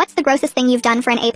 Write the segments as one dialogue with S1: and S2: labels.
S1: What's the grossest thing you've done for an A+?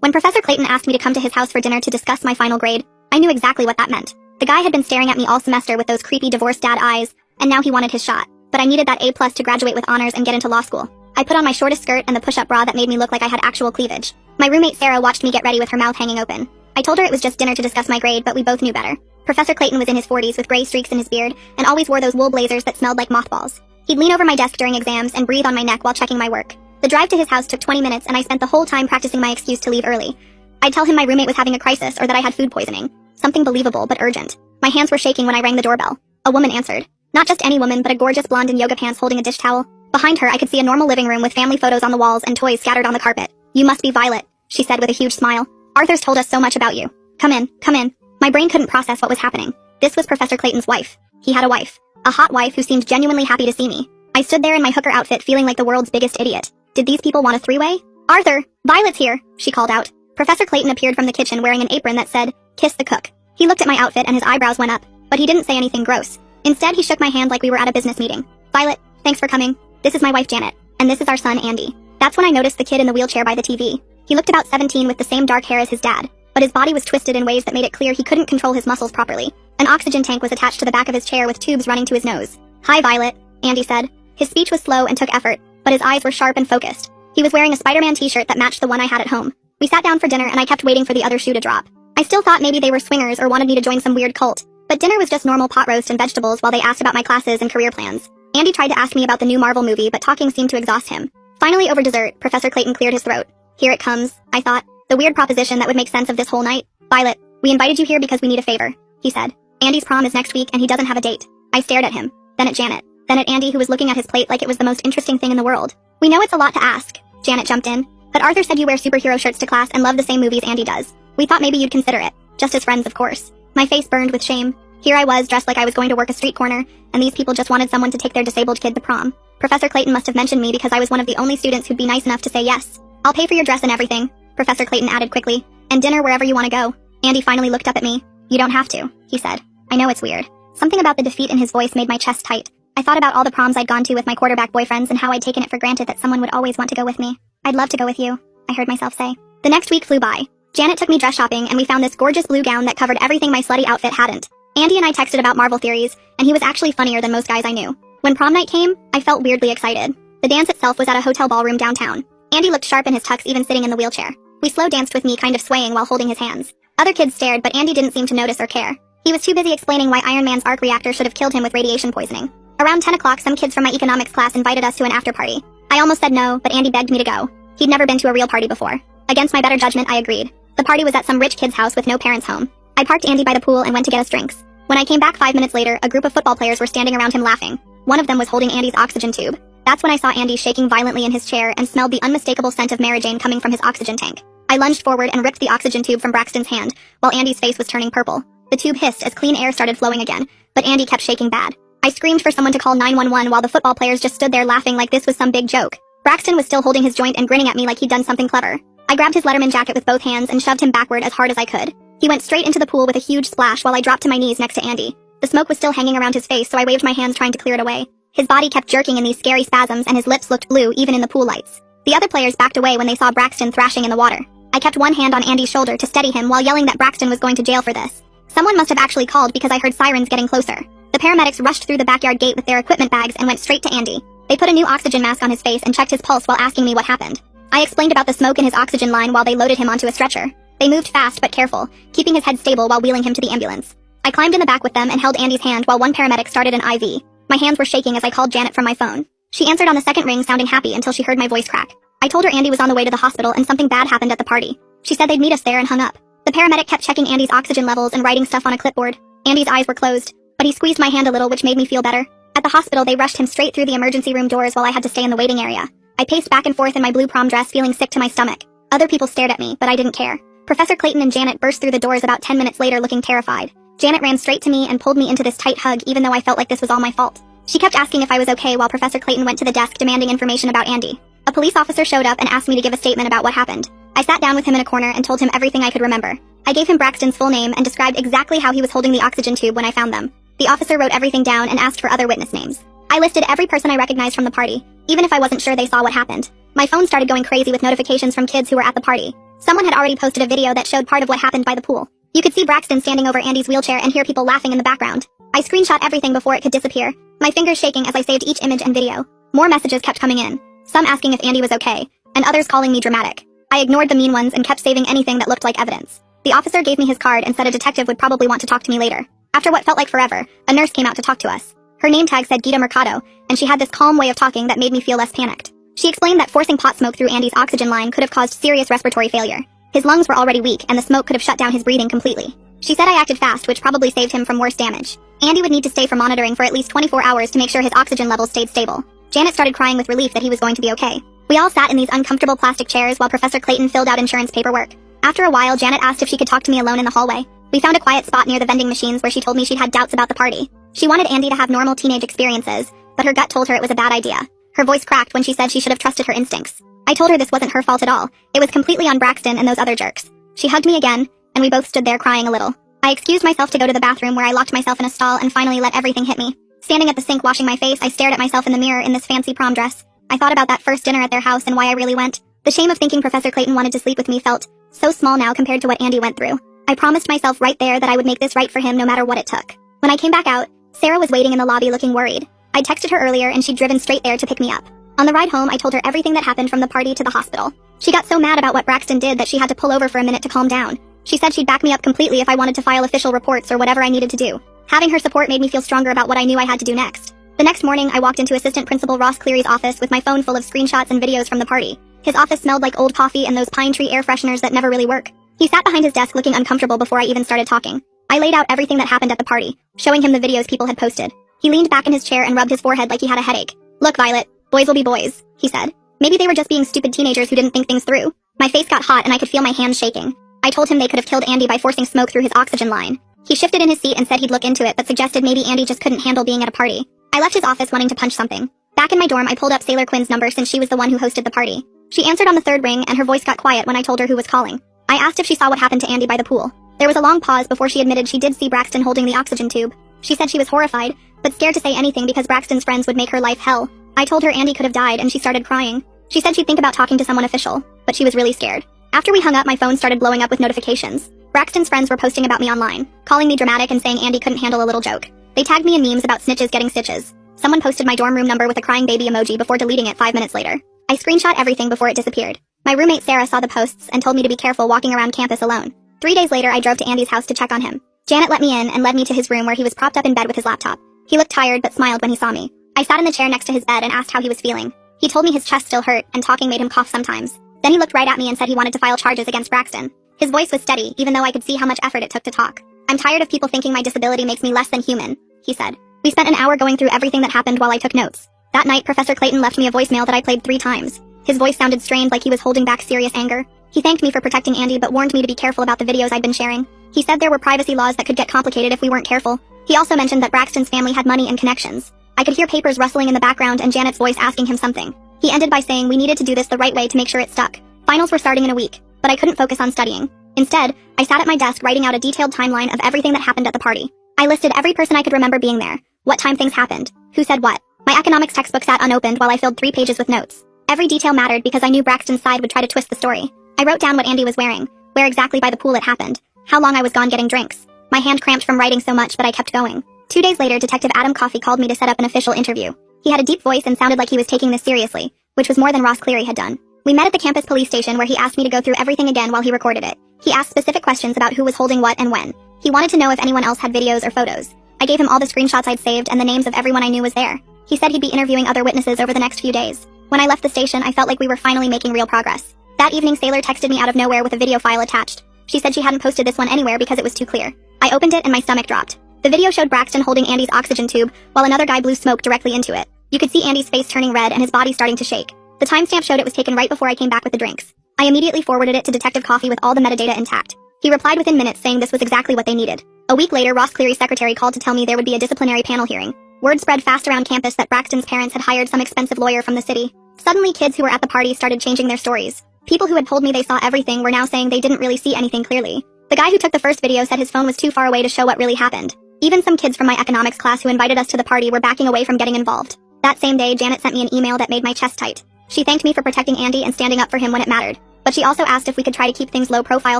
S1: When Professor Clayton asked me to come to his house for dinner to discuss my final grade, I knew exactly what that meant. The guy had been staring at me all semester with those creepy divorced dad eyes, and now he wanted his shot. But I needed that A+ to graduate with honors and get into law school. I put on my shortest skirt and the push-up bra that made me look like I had actual cleavage. My roommate Sarah watched me get ready with her mouth hanging open. I told her it was just dinner to discuss my grade, but we both knew better. Professor Clayton was in his 40s with gray streaks in his beard, and always wore those wool blazers that smelled like mothballs. He'd lean over my desk during exams and breathe on my neck while checking my work. The drive to his house took 20 minutes, and I spent the whole time practicing my excuse to leave early. I'd tell him my roommate was having a crisis or that I had food poisoning. Something believable but urgent. My hands were shaking when I rang the doorbell. A woman answered. Not just any woman, but a gorgeous blonde in yoga pants holding a dish towel. Behind her, I could see a normal living room with family photos on the walls and toys scattered on the carpet. "You must be Violet," she said with a huge smile. "Arthur's told us so much about you. Come in, come in." My brain couldn't process what was happening. This was Professor Clayton's wife. He had a wife. A hot wife who seemed genuinely happy to see me. I stood there in my hooker outfit feeling like the world's biggest idiot. Did these people want a three-way? "Arthur, Violet's here," she called out. Professor Clayton appeared from the kitchen wearing an apron that said, "Kiss the cook." He looked at my outfit and his eyebrows went up, but he didn't say anything gross. Instead, he shook my hand like we were at a business meeting. "Violet, thanks for coming. This is my wife Janet, and this is our son Andy." That's when I noticed the kid in the wheelchair by the TV. He looked about 17 with the same dark hair as his dad, but his body was twisted in ways that made it clear he couldn't control his muscles properly. An oxygen tank was attached to the back of his chair with tubes running to his nose. "Hi, Violet," Andy said. His speech was slow and took effort, but his eyes were sharp and focused. He was wearing a Spider-Man t-shirt that matched the one I had at home. We sat down for dinner and I kept waiting for the other shoe to drop. I still thought maybe they were swingers or wanted me to join some weird cult. But dinner was just normal pot roast and vegetables while they asked about my classes and career plans. Andy tried to ask me about the new Marvel movie, but talking seemed to exhaust him. Finally, over dessert, Professor Clayton cleared his throat. "Here it comes," I thought. The weird proposition that would make sense of this whole night. "Violet, we invited you here because we need a favor," he said. "Andy's prom is next week and he doesn't have a date." I stared at him, then at Janet, then at Andy who was looking at his plate like it was the most interesting thing in the world. "We know it's a lot to ask," Janet jumped in, "but Arthur said you wear superhero shirts to class and love the same movies Andy does. We thought maybe you'd consider it. Just as friends, of course." My face burned with shame. Here I was, dressed like I was going to work a street corner, and these people just wanted someone to take their disabled kid to prom. Professor Clayton must have mentioned me because I was one of the only students who'd be nice enough to say yes. "I'll pay for your dress and everything," Professor Clayton added quickly, "and dinner wherever you want to go." Andy finally looked up at me. "You don't have to," he said. I know it's weird. Something about the defeat in his voice made my chest tight. I thought about all the proms I'd gone to with my quarterback boyfriends and how I'd taken it for granted that someone would always want to go with me. "I'd love to go with you," I heard myself say. The next week flew by. Janet took me dress shopping and we found this gorgeous blue gown that covered everything my slutty outfit hadn't. Andy and I texted about Marvel theories, and he was actually funnier than most guys I knew. When prom night came, I felt weirdly excited. The dance itself was at a hotel ballroom downtown. Andy looked sharp in his tux even sitting in the wheelchair. We slow danced with me kind of swaying while holding his hands. Other kids stared, but Andy didn't seem to notice or care. He was too busy explaining why Iron Man's arc reactor should have killed him with radiation poisoning. Around 10 o'clock, some kids from my economics class invited us to an after party. I almost said no, but Andy begged me to go. He'd never been to a real party before. Against my better judgment, I agreed. The party was at some rich kid's house with no parents home. I parked Andy by the pool and went to get us drinks. When I came back 5 minutes later, a group of football players were standing around him laughing. One of them was holding Andy's oxygen tube. That's when I saw Andy shaking violently in his chair and smelled the unmistakable scent of Marajane coming from his oxygen tank. I lunged forward and ripped the oxygen tube from Braxton's hand, while Andy's face was turning purple. The tube hissed as clean air started flowing again, but Andy kept shaking bad. I screamed for someone to call 911 while the football players just stood there laughing like this was some big joke. Braxton was still holding his joint and grinning at me like he'd done something clever. I grabbed his Letterman jacket with both hands and shoved him backward as hard as I could. He went straight into the pool with a huge splash while I dropped to my knees next to Andy. The smoke was still hanging around his face, so I waved my hands trying to clear it away. His body kept jerking in these scary spasms and his lips looked blue even in the pool lights. The other players backed away when they saw Braxton thrashing in the water. I kept one hand on Andy's shoulder to steady him while yelling that Braxton was going to jail for this. Someone must have actually called because I heard sirens getting closer. The paramedics rushed through the backyard gate with their equipment bags and went straight to Andy. They put a new oxygen mask on his face and checked his pulse while asking me what happened. I explained about the smoke in his oxygen line while they loaded him onto a stretcher. They moved fast but careful, keeping his head stable while wheeling him to the ambulance. I climbed in the back with them and held Andy's hand while one paramedic started an IV. My hands were shaking as I called Janet from my phone. She answered on the second ring sounding happy until she heard my voice crack. I told her Andy was on the way to the hospital and something bad happened at the party. She said they'd meet us there and hung up. The paramedic kept checking Andy's oxygen levels and writing stuff on a clipboard. Andy's eyes were closed, but he squeezed my hand a little, which made me feel better. At the hospital, they rushed him straight through the emergency room doors while I had to stay in the waiting area. I paced back and forth in my blue prom dress, feeling sick to my stomach. Other people stared at me, but I didn't care. Professor Clayton and Janet burst through the doors about 10 minutes later looking terrified. Janet ran straight to me and pulled me into this tight hug even though I felt like this was all my fault. She kept asking if I was okay while Professor Clayton went to the desk demanding information about Andy. A police officer showed up and asked me to give a statement about what happened. I sat down with him in a corner and told him everything I could remember. I gave him Braxton's full name and described exactly how he was holding the oxygen tube when I found them. The officer wrote everything down and asked for other witness names. I listed every person I recognized from the party, even if I wasn't sure they saw what happened. My phone started going crazy with notifications from kids who were at the party. Someone had already posted a video that showed part of what happened by the pool. You could see Braxton standing over Andy's wheelchair and hear people laughing in the background. I screenshot everything before it could disappear, my fingers shaking as I saved each image and video. More messages kept coming in, some asking if Andy was okay, and others calling me dramatic. I ignored the mean ones and kept saving anything that looked like evidence. The officer gave me his card and said a detective would probably want to talk to me later. After what felt like forever, a nurse came out to talk to us. Her name tag said Gita Mercado, and she had this calm way of talking that made me feel less panicked. She explained that forcing pot smoke through Andy's oxygen line could have caused serious respiratory failure. His lungs were already weak, and the smoke could have shut down his breathing completely. She said I acted fast, which probably saved him from worse damage. Andy would need to stay for monitoring for at least 24 hours to make sure his oxygen levels stayed stable. Janet started crying with relief that he was going to be okay. We all sat in these uncomfortable plastic chairs while Professor Clayton filled out insurance paperwork. After a while, Janet asked if she could talk to me alone in the hallway. We found a quiet spot near the vending machines where she told me she'd had doubts about the party. She wanted Andy to have normal teenage experiences, but her gut told her it was a bad idea. Her voice cracked when she said she should have trusted her instincts. I told her this wasn't her fault at all. It was completely on Braxton and those other jerks. She hugged me again, and we both stood there crying a little. I excused myself to go to the bathroom where I locked myself in a stall and finally let everything hit me. Standing at the sink washing my face, I stared at myself in the mirror in this fancy prom dress. I thought about that first dinner at their house and why I really went. The shame of thinking Professor Clayton wanted to sleep with me felt so small now compared to what Andy went through. I promised myself right there that I would make this right for him no matter what it took. When I came back out, Sarah was waiting in the lobby looking worried. I'd texted her earlier and she'd driven straight there to pick me up. On the ride home, I told her everything that happened from the party to the hospital. She got so mad about what Braxton did that she had to pull over for a minute to calm down. She said she'd back me up completely if I wanted to file official reports or whatever I needed to do. Having her support made me feel stronger about what I knew I had to do next. The next morning, I walked into Assistant Principal Ross Cleary's office with my phone full of screenshots and videos from the party. His office smelled like old coffee and those pine tree air fresheners that never really work. He sat behind his desk looking uncomfortable before I even started talking. I laid out everything that happened at the party, showing him the videos people had posted. He leaned back in his chair and rubbed his forehead like he had a headache. "Look, Violet, boys will be boys," he said. Maybe they were just being stupid teenagers who didn't think things through. My face got hot and I could feel my hands shaking. I told him they could have killed Andy by forcing smoke through his oxygen line. He shifted in his seat and said he'd look into it, but suggested maybe Andy just couldn't handle being at a party. I left his office wanting to punch something. Back in my dorm, I pulled up Sailor Quinn's number since she was the one who hosted the party. She answered on the third ring and her voice got quiet when I told her who was calling. I asked if she saw what happened to Andy by the pool. There was a long pause before she admitted she did see Braxton holding the oxygen tube. She said she was horrified, but scared to say anything because Braxton's friends would make her life hell. I told her Andy could have died and she started crying. She said she'd think about talking to someone official, but she was really scared. After we hung up, my phone started blowing up with notifications. Braxton's friends were posting about me online, calling me dramatic and saying Andy couldn't handle a little joke. They tagged me in memes about snitches getting stitches. Someone posted my dorm room number with a crying baby emoji before deleting it 5 minutes later. I screenshot everything before it disappeared. My roommate Sarah saw the posts and told me to be careful walking around campus alone. 3 days later, I drove to Andy's house to check on him. Janet let me in and led me to his room where he was propped up in bed with his laptop. He looked tired but smiled when he saw me. I sat in the chair next to his bed and asked how he was feeling. He told me his chest still hurt and talking made him cough sometimes. Then he looked right at me and said he wanted to file charges against Braxton. His voice was steady, even though I could see how much effort it took to talk. "I'm tired of people thinking my disability makes me less than human," he said. We spent an hour going through everything that happened while I took notes. That night, Professor Clayton left me a voicemail that I played 3 times. His voice sounded strained like he was holding back serious anger. He thanked me for protecting Andy but warned me to be careful about the videos I'd been sharing. He said there were privacy laws that could get complicated if we weren't careful. He also mentioned that Braxton's family had money and connections. I could hear papers rustling in the background and Janet's voice asking him something. He ended by saying we needed to do this the right way to make sure it stuck. Finals were starting in a week, but I couldn't focus on studying. Instead, I sat at my desk writing out a detailed timeline of everything that happened at the party. I listed every person I could remember being there, what time things happened, who said what. My economics textbook sat unopened while I filled 3 pages with notes. Every detail mattered because I knew Braxton's side would try to twist the story. I wrote down what Andy was wearing, where exactly by the pool it happened, how long I was gone getting drinks. My hand cramped from writing so much, but I kept going. 2 days later, Detective Adam Coffey called me to set up an official interview. He had a deep voice and sounded like he was taking this seriously, which was more than Ross Cleary had done. We met at the campus police station where he asked me to go through everything again while he recorded it. He asked specific questions about who was holding what and when. He wanted to know if anyone else had videos or photos. I gave him all the screenshots I'd saved and the names of everyone I knew was there. He said he'd be interviewing other witnesses over the next few days. When I left the station, I felt like we were finally making real progress. That evening, Sailor texted me out of nowhere with a video file attached. She said she hadn't posted this one anywhere because it was too clear. I opened it and my stomach dropped. The video showed Braxton holding Andy's oxygen tube while another guy blew smoke directly into it. You could see Andy's face turning red and his body starting to shake. The timestamp showed it was taken right before I came back with the drinks. I immediately forwarded it to Detective Coffey with all the metadata intact. He replied within minutes saying this was exactly what they needed. A week later, Ross Cleary's secretary called to tell me there would be a disciplinary panel hearing. Word spread fast around campus that Braxton's parents had hired some expensive lawyer from the city. Suddenly, kids who were at the party started changing their stories. People who had told me they saw everything were now saying they didn't really see anything clearly. The guy who took the first video said his phone was too far away to show what really happened. Even some kids from my economics class who invited us to the party were backing away from getting involved. That same day, Janet sent me an email that made my chest tight. She thanked me for protecting Andy and standing up for him when it mattered, but she also asked if we could try to keep things low profile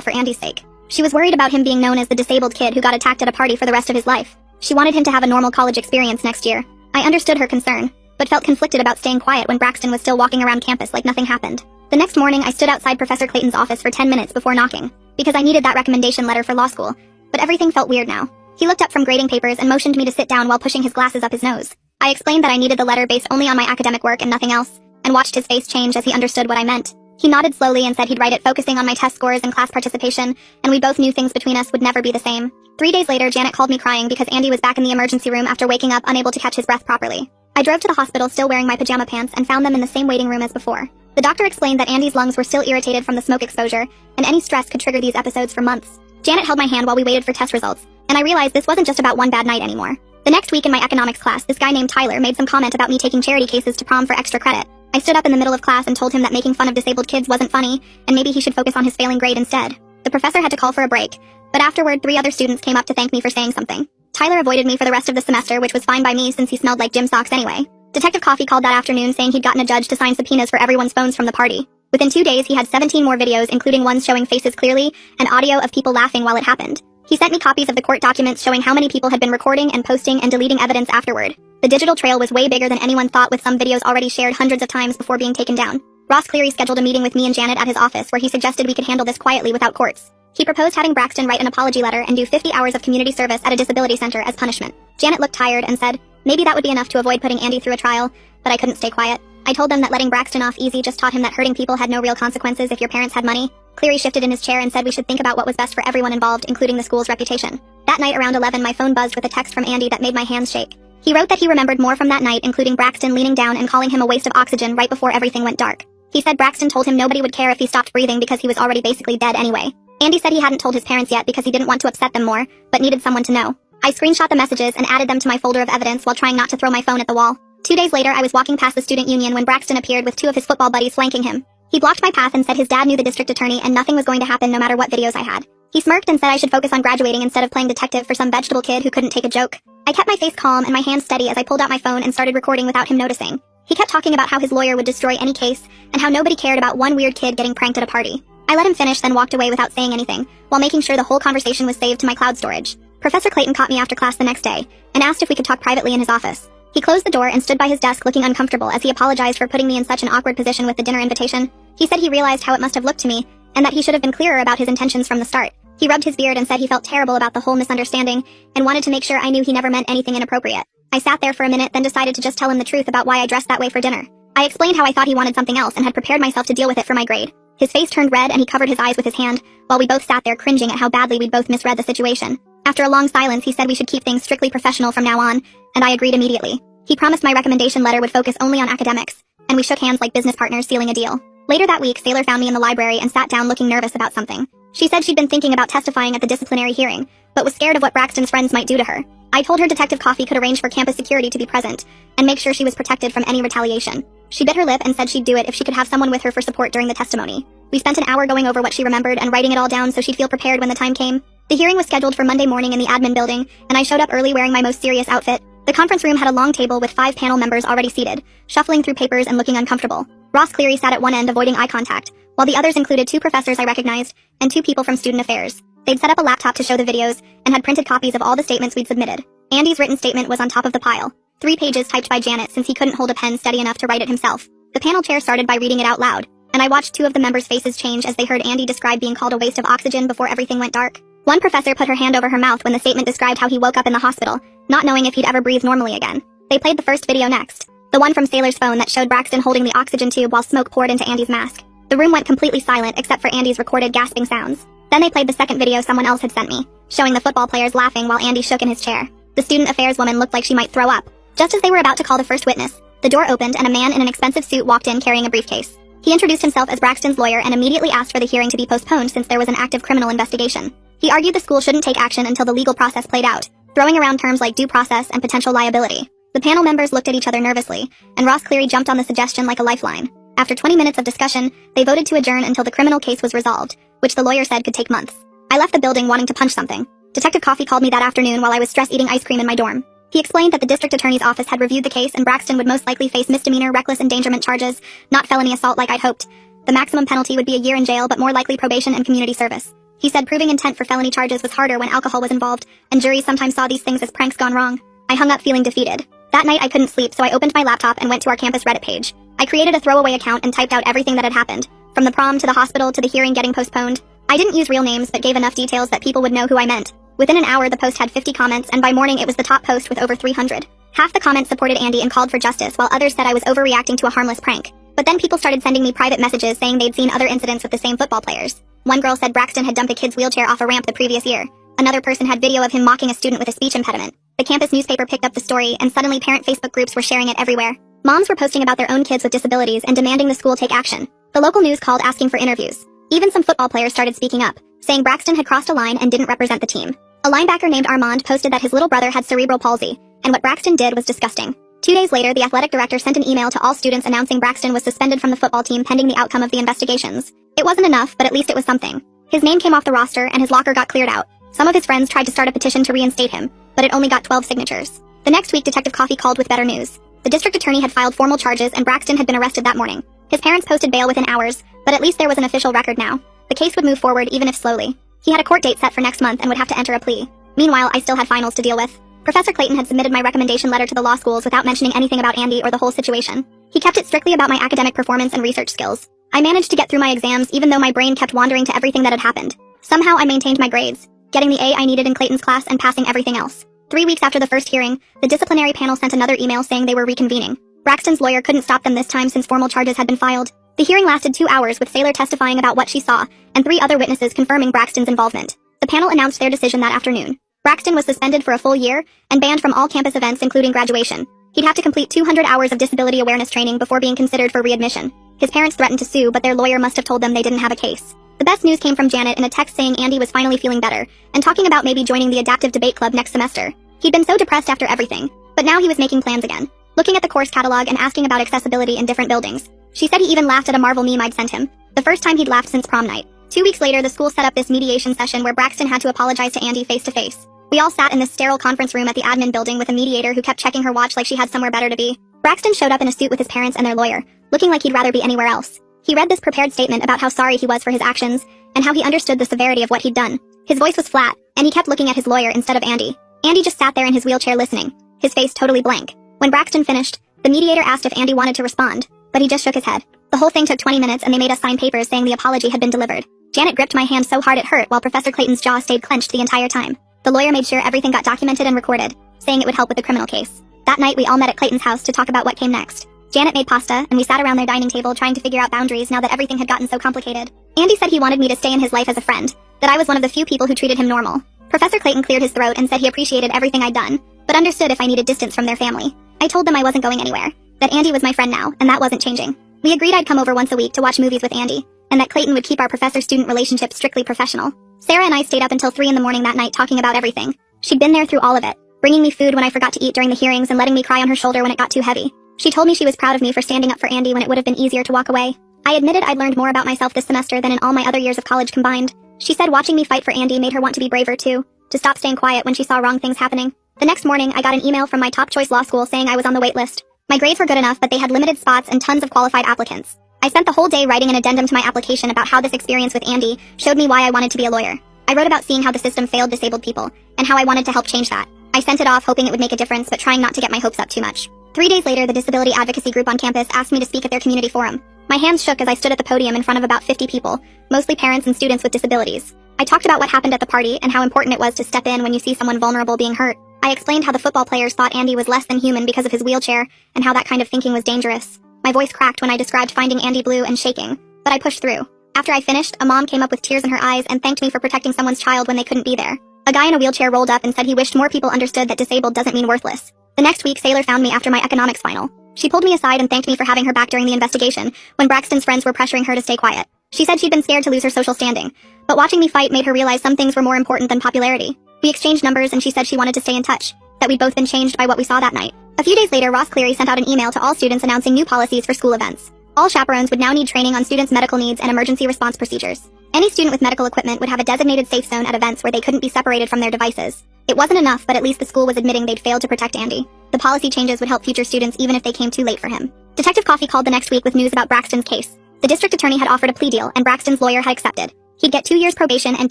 S1: for Andy's sake. She was worried about him being known as the disabled kid who got attacked at a party for the rest of his life. She wanted him to have a normal college experience next year. I understood her concern, but felt conflicted about staying quiet when Braxton was still walking around campus like nothing happened. The next morning, I stood outside Professor Clayton's office for 10 minutes before knocking, because I needed that recommendation letter for law school, but everything felt weird now. He looked up from grading papers and motioned me to sit down while pushing his glasses up his nose. I explained that I needed the letter based only on my academic work and nothing else, and watched his face change as he understood what I meant. He nodded slowly and said he'd write it focusing on my test scores and class participation, and we both knew things between us would never be the same. 3 days later, Janet called me crying because Andy was back in the emergency room after waking up unable to catch his breath properly. I drove to the hospital still wearing my pajama pants and found them in the same waiting room as before. The doctor explained that Andy's lungs were still irritated from the smoke exposure, and any stress could trigger these episodes for months. Janet held my hand while we waited for test results, and I realized this wasn't just about one bad night anymore. The next week in my economics class, this guy named Tyler made some comment about me taking charity cases to prom for extra credit. I stood up in the middle of class and told him that making fun of disabled kids wasn't funny, and maybe he should focus on his failing grade instead. The professor had to call for a break, but afterward 3 other students came up to thank me for saying something. Tyler avoided me for the rest of the semester, which was fine by me since he smelled like gym socks anyway. Detective Coffee called that afternoon saying he'd gotten a judge to sign subpoenas for everyone's phones from the party. Within 2 days, he had 17 more videos, including ones showing faces clearly and audio of people laughing while it happened. He sent me copies of the court documents showing how many people had been recording and posting and deleting evidence afterward. The digital trail was way bigger than anyone thought, with some videos already shared hundreds of times before being taken down. Ross Cleary scheduled a meeting with me and Janet at his office where he suggested we could handle this quietly without courts. He proposed having Braxton write an apology letter and do 50 hours of community service at a disability center as punishment. Janet looked tired and said, maybe that would be enough to avoid putting Andy through a trial, but I couldn't stay quiet. I told them that letting Braxton off easy just taught him that hurting people had no real consequences if your parents had money. Cleary shifted in his chair and said we should think about what was best for everyone involved, including the school's reputation. That night around 11, my phone buzzed with a text from Andy that made my hands shake. He wrote that he remembered more from that night, including Braxton leaning down and calling him a waste of oxygen right before everything went dark. He said Braxton told him nobody would care if he stopped breathing because he was already basically dead anyway. Andy said he hadn't told his parents yet because he didn't want to upset them more, but needed someone to know. I screenshot the messages and added them to my folder of evidence while trying not to throw my phone at the wall. 2 days later, I was walking past the student union when Braxton appeared with 2 of his football buddies flanking him. He blocked my path and said his dad knew the district attorney and nothing was going to happen no matter what videos I had. He smirked and said I should focus on graduating instead of playing detective for some vegetable kid who couldn't take a joke. I kept my face calm and my hands steady as I pulled out my phone and started recording without him noticing. He kept talking about how his lawyer would destroy any case and how nobody cared about one weird kid getting pranked at a party. I let him finish, then walked away without saying anything, while making sure the whole conversation was saved to my cloud storage. Professor Clayton caught me after class the next day and asked if we could talk privately in his office. He closed the door and stood by his desk looking uncomfortable as he apologized for putting me in such an awkward position with the dinner invitation. He said he realized how it must have looked to me, and that he should have been clearer about his intentions from the start. He rubbed his beard and said he felt terrible about the whole misunderstanding, and wanted to make sure I knew he never meant anything inappropriate. I sat there for a minute, then decided to just tell him the truth about why I dressed that way for dinner. I explained how I thought he wanted something else and had prepared myself to deal with it for my grade. His face turned red and he covered his eyes with his hand, while we both sat there cringing at how badly we'd both misread the situation. After a long silence, he said we should keep things strictly professional from now on, and I agreed immediately. He promised my recommendation letter would focus only on academics, and we shook hands like business partners sealing a deal. Later that week, Sailor found me in the library and sat down looking nervous about something. She said she'd been thinking about testifying at the disciplinary hearing, but was scared of what Braxton's friends might do to her. I told her Detective Coffee could arrange for campus security to be present, and make sure she was protected from any retaliation. She bit her lip and said she'd do it if she could have someone with her for support during the testimony. We spent an hour going over what she remembered and writing it all down so she'd feel prepared when the time came. The hearing was scheduled for Monday morning in the admin building, and I showed up early wearing my most serious outfit. The conference room had a long table with 5 panel members already seated, shuffling through papers and looking uncomfortable. Ross Cleary sat at one end avoiding eye contact, while the others included 2 professors I recognized and 2 people from student affairs. They'd set up a laptop to show the videos and had printed copies of all the statements we'd submitted. Andy's written statement was on top of the pile, 3 pages typed by Janet since he couldn't hold a pen steady enough to write it himself. The panel chair started by reading it out loud, and I watched 2 of the members' faces change as they heard Andy describe being called a waste of oxygen before everything went dark. One professor put her hand over her mouth when the statement described how he woke up in the hospital, not knowing if he'd ever breathe normally again. They played the first video next, the one from Sailor's phone that showed Braxton holding the oxygen tube while smoke poured into Andy's mask. The room went completely silent except for Andy's recorded gasping sounds. Then they played the second video someone else had sent me, showing the football players laughing while Andy shook in his chair. The student affairs woman looked like she might throw up. Just as they were about to call the first witness, the door opened and a man in an expensive suit walked in carrying a briefcase. He introduced himself as Braxton's lawyer and immediately asked for the hearing to be postponed since there was an active criminal investigation. He argued the school shouldn't take action until the legal process played out, throwing around terms like due process and potential liability. The panel members looked at each other nervously, and Ross Cleary jumped on the suggestion like a lifeline. After 20 minutes of discussion, they voted to adjourn until the criminal case was resolved, which the lawyer said could take months. I left the building wanting to punch something. Detective Coffee called me that afternoon while I was stress-eating ice cream in my dorm. He explained that the district attorney's office had reviewed the case and Braxton would most likely face misdemeanor reckless endangerment charges, not felony assault like I'd hoped. The maximum penalty would be a year in jail but more likely probation and community service. He said proving intent for felony charges was harder when alcohol was involved, and juries sometimes saw these things as pranks gone wrong. I hung up feeling defeated. That night I couldn't sleep, so I opened my laptop and went to our campus Reddit page. I created a throwaway account and typed out everything that had happened, from the prom to the hospital to the hearing getting postponed. I didn't use real names but gave enough details that people would know who I meant. Within an hour the post had 50 comments, and by morning it was the top post with over 300. Half the comments supported Andy and called for justice, while others said I was overreacting to a harmless prank. But then people started sending me private messages saying they'd seen other incidents with the same football players. One girl said Braxton had dumped a kid's wheelchair off a ramp the previous year. Another person had video of him mocking a student with a speech impediment. The campus newspaper picked up the story, and suddenly parent Facebook groups were sharing it everywhere. Moms were posting about their own kids with disabilities and demanding the school take action. The local news called asking for interviews. Even some football players started speaking up, saying Braxton had crossed a line and didn't represent the team. A linebacker named Armand posted that his little brother had cerebral palsy, and what Braxton did was disgusting. 2 days later, the athletic director sent an email to all students announcing Braxton was suspended from the football team pending the outcome of the investigations. It wasn't enough, but at least it was something. His name came off the roster and his locker got cleared out. Some of his friends tried to start a petition to reinstate him, but it only got 12 signatures. The next week, Detective Coffee called with better news. The district attorney had filed formal charges and Braxton had been arrested that morning. His parents posted bail within hours, but at least there was an official record now. The case would move forward even if slowly. He had a court date set for next month and would have to enter a plea. Meanwhile, I still had finals to deal with. Professor Clayton had submitted my recommendation letter to the law schools without mentioning anything about Andy or the whole situation. He kept it strictly about my academic performance and research skills. I managed to get through my exams even though my brain kept wandering to everything that had happened. Somehow I maintained my grades, getting the A I needed in Clayton's class and passing everything else. 3 weeks after the first hearing, the disciplinary panel sent another email saying they were reconvening. Braxton's lawyer couldn't stop them this time since formal charges had been filed. The hearing lasted 2 hours with Saylor testifying about what she saw, and 3 other witnesses confirming Braxton's involvement. The panel announced their decision that afternoon. Braxton was suspended for a full year and banned from all campus events including graduation. He'd have to complete 200 hours of disability awareness training before being considered for readmission. His parents threatened to sue, but their lawyer must have told them they didn't have a case. The best news came from Janet in a text saying Andy was finally feeling better, and talking about maybe joining the adaptive debate club next semester. He'd been so depressed after everything, but now he was making plans again. Looking at the course catalog and asking about accessibility in different buildings. She said he even laughed at a Marvel meme I'd sent him, the first time he'd laughed since prom night. 2 weeks later, the school set up this mediation session where Braxton had to apologize to Andy face to face. We all sat in this sterile conference room at the admin building with a mediator who kept checking her watch like she had somewhere better to be. Braxton showed up in a suit with his parents and their lawyer, looking like he'd rather be anywhere else. He read this prepared statement about how sorry he was for his actions, and how he understood the severity of what he'd done. His voice was flat, and he kept looking at his lawyer instead of Andy. Andy just sat there in his wheelchair listening, his face totally blank. When Braxton finished, the mediator asked if Andy wanted to respond, but he just shook his head. The whole thing took 20 minutes and they made us sign papers saying the apology had been delivered. Janet gripped my hand so hard it hurt while Professor Clayton's jaw stayed clenched the entire time. The lawyer made sure everything got documented and recorded, saying it would help with the criminal case. That night we all met at Clayton's house to talk about what came next. Janet made pasta, and we sat around their dining table trying to figure out boundaries now that everything had gotten so complicated. Andy said he wanted me to stay in his life as a friend, that I was one of the few people who treated him normal. Professor Clayton cleared his throat and said he appreciated everything I'd done, but understood if I needed distance from their family. I told them I wasn't going anywhere, that Andy was my friend now, and that wasn't changing. We agreed I'd come over once a week to watch movies with Andy, and that Clayton would keep our professor-student relationship strictly professional. Sarah and I stayed up until 3 in the morning that night talking about everything. She'd been there through all of it, bringing me food when I forgot to eat during the hearings and letting me cry on her shoulder when it got too heavy. She told me she was proud of me for standing up for Andy when it would have been easier to walk away. I admitted I'd learned more about myself this semester than in all my other years of college combined. She said watching me fight for Andy made her want to be braver too, to stop staying quiet when she saw wrong things happening. The next morning, I got an email from my top choice law school saying I was on the wait list. My grades were good enough, but they had limited spots and tons of qualified applicants. I spent the whole day writing an addendum to my application about how this experience with Andy showed me why I wanted to be a lawyer. I wrote about seeing how the system failed disabled people, and how I wanted to help change that. I sent it off hoping it would make a difference, but trying not to get my hopes up too much. 3 days later, the disability advocacy group on campus asked me to speak at their community forum. My hands shook as I stood at the podium in front of about 50 people, mostly parents and students with disabilities. I talked about what happened at the party and how important it was to step in when you see someone vulnerable being hurt. I explained how the football players thought Andy was less than human because of his wheelchair, and how that kind of thinking was dangerous. My voice cracked when I described finding Andy blue and shaking, but I pushed through. After I finished, a mom came up with tears in her eyes and thanked me for protecting someone's child when they couldn't be there. A guy in a wheelchair rolled up and said he wished more people understood that disabled doesn't mean worthless. The next week, Saylor found me after my economics final. She pulled me aside and thanked me for having her back during the investigation, when Braxton's friends were pressuring her to stay quiet. She said she'd been scared to lose her social standing, but watching me fight made her realize some things were more important than popularity. We exchanged numbers and she said she wanted to stay in touch, that we'd both been changed by what we saw that night. A few days later, Ross Cleary sent out an email to all students announcing new policies for school events. All chaperones would now need training on students' medical needs and emergency response procedures. Any student with medical equipment would have a designated safe zone at events where they couldn't be separated from their devices. It wasn't enough, but at least the school was admitting they'd failed to protect Andy. The policy changes would help future students even if they came too late for him. Detective Coffee called the next week with news about Braxton's case. The district attorney had offered a plea deal, and Braxton's lawyer had accepted. He'd get 2 years probation and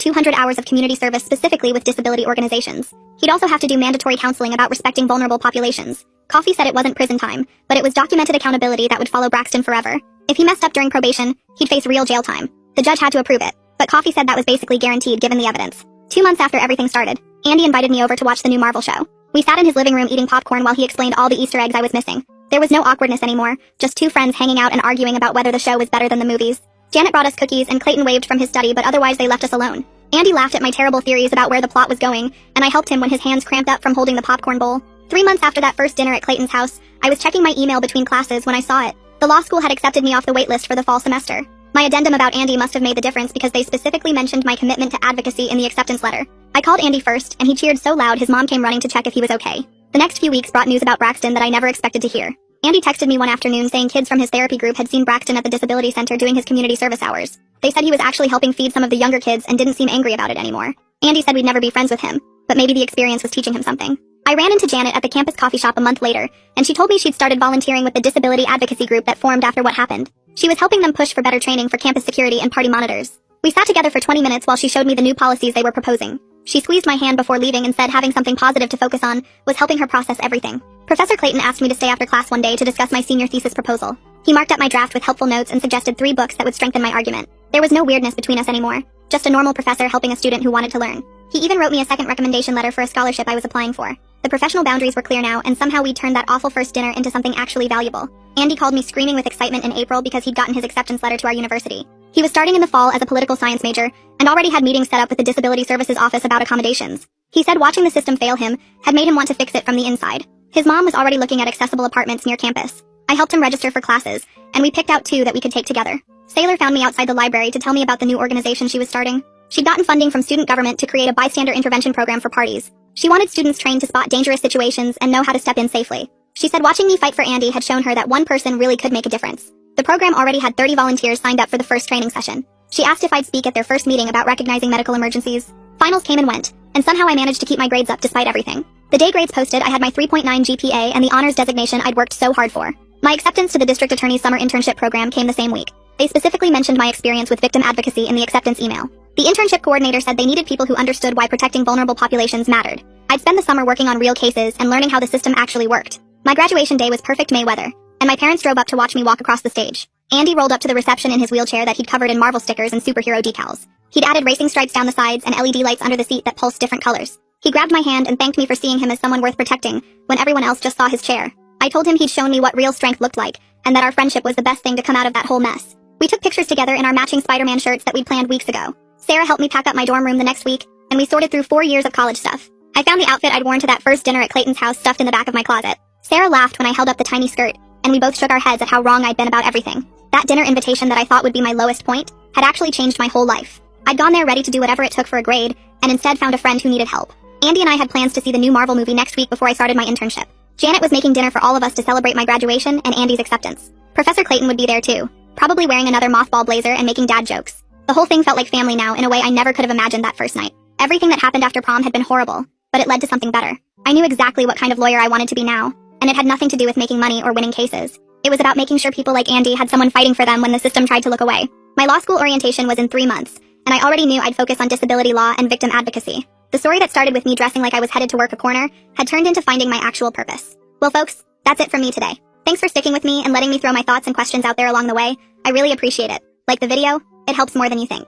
S1: 200 hours of community service specifically with disability organizations. He'd also have to do mandatory counseling about respecting vulnerable populations. Coffee said it wasn't prison time, but it was documented accountability that would follow Braxton forever. If he messed up during probation, he'd face real jail time. The judge had to approve it, but Coffee said that was basically guaranteed given the evidence. 2 months after everything started, Andy invited me over to watch the new Marvel show. We sat in his living room eating popcorn while he explained all the Easter eggs I was missing. There was no awkwardness anymore, just 2 friends hanging out and arguing about whether the show was better than the movies. Janet brought us cookies and Clayton waved from his study, but otherwise they left us alone. Andy laughed at my terrible theories about where the plot was going, and I helped him when his hands cramped up from holding the popcorn bowl. 3 months after that first dinner at Clayton's house, I was checking my email between classes when I saw it. The law school had accepted me off the waitlist for the fall semester. My addendum about Andy must have made the difference because they specifically mentioned my commitment to advocacy in the acceptance letter. I called Andy first, and he cheered so loud his mom came running to check if he was okay. The next few weeks brought news about Braxton that I never expected to hear. Andy texted me one afternoon saying kids from his therapy group had seen Braxton at the disability center doing his community service hours. They said he was actually helping feed some of the younger kids and didn't seem angry about it anymore. Andy said we'd never be friends with him, but maybe the experience was teaching him something. I ran into Janet at the campus coffee shop a month later, and she told me she'd started volunteering with the disability advocacy group that formed after what happened. She was helping them push for better training for campus security and party monitors. We sat together for 20 minutes while she showed me the new policies they were proposing. She squeezed my hand before leaving and said having something positive to focus on was helping her process everything. Professor Clayton asked me to stay after class one day to discuss my senior thesis proposal. He marked up my draft with helpful notes and suggested 3 books that would strengthen my argument. There was no weirdness between us anymore, just a normal professor helping a student who wanted to learn. He even wrote me a second recommendation letter for a scholarship I was applying for. The professional boundaries were clear now, and somehow we'd turned that awful first dinner into something actually valuable. Andy called me screaming with excitement in April because he'd gotten his acceptance letter to our university. He was starting in the fall as a political science major, and already had meetings set up with the Disability Services Office about accommodations. He said watching the system fail him had made him want to fix it from the inside. His mom was already looking at accessible apartments near campus. I helped him register for classes, and we picked out 2 that we could take together. Sailor found me outside the library to tell me about the new organization she was starting. She'd gotten funding from student government to create a bystander intervention program for parties. She wanted students trained to spot dangerous situations and know how to step in safely. She said watching me fight for Andy had shown her that one person really could make a difference. The program already had 30 volunteers signed up for the first training session. She asked if I'd speak at their first meeting about recognizing medical emergencies. Finals came and went, and somehow I managed to keep my grades up despite everything. The day grades posted, I had my 3.9 GPA and the honors designation I'd worked so hard for. My acceptance to the district attorney's summer internship program came the same week. They specifically mentioned my experience with victim advocacy in the acceptance email. The internship coordinator said they needed people who understood why protecting vulnerable populations mattered. I'd spend the summer working on real cases and learning how the system actually worked. My graduation day was perfect May weather, and my parents drove up to watch me walk across the stage. Andy rolled up to the reception in his wheelchair that he'd covered in Marvel stickers and superhero decals. He'd added racing stripes down the sides and LED lights under the seat that pulsed different colors. He grabbed my hand and thanked me for seeing him as someone worth protecting, when everyone else just saw his chair. I told him he'd shown me what real strength looked like, and that our friendship was the best thing to come out of that whole mess. We took pictures together in our matching Spider-Man shirts that we'd planned weeks ago. Sarah helped me pack up my dorm room the next week, and we sorted through 4 years of college stuff. I found the outfit I'd worn to that first dinner at Clayton's house stuffed in the back of my closet. Sarah laughed when I held up the tiny skirt, and we both shook our heads at how wrong I'd been about everything. That dinner invitation that I thought would be my lowest point had actually changed my whole life. I'd gone there ready to do whatever it took for a grade, and instead found a friend who needed help. Andy and I had plans to see the new Marvel movie next week before I started my internship. Janet was making dinner for all of us to celebrate my graduation and Andy's acceptance. Professor Clayton would be there too, probably wearing another mothball blazer and making dad jokes. The whole thing felt like family now in a way I never could have imagined that first night. Everything that happened after prom had been horrible, but it led to something better. I knew exactly what kind of lawyer I wanted to be now, and it had nothing to do with making money or winning cases. It was about making sure people like Andy had someone fighting for them when the system tried to look away. My law school orientation was in 3 months, and I already knew I'd focus on disability law and victim advocacy. The story that started with me dressing like I was headed to work a corner had turned into finding my actual purpose. Well folks, that's it from me today. Thanks for sticking with me and letting me throw my thoughts and questions out there along the way. I really appreciate it. Like the video? It helps more than you think.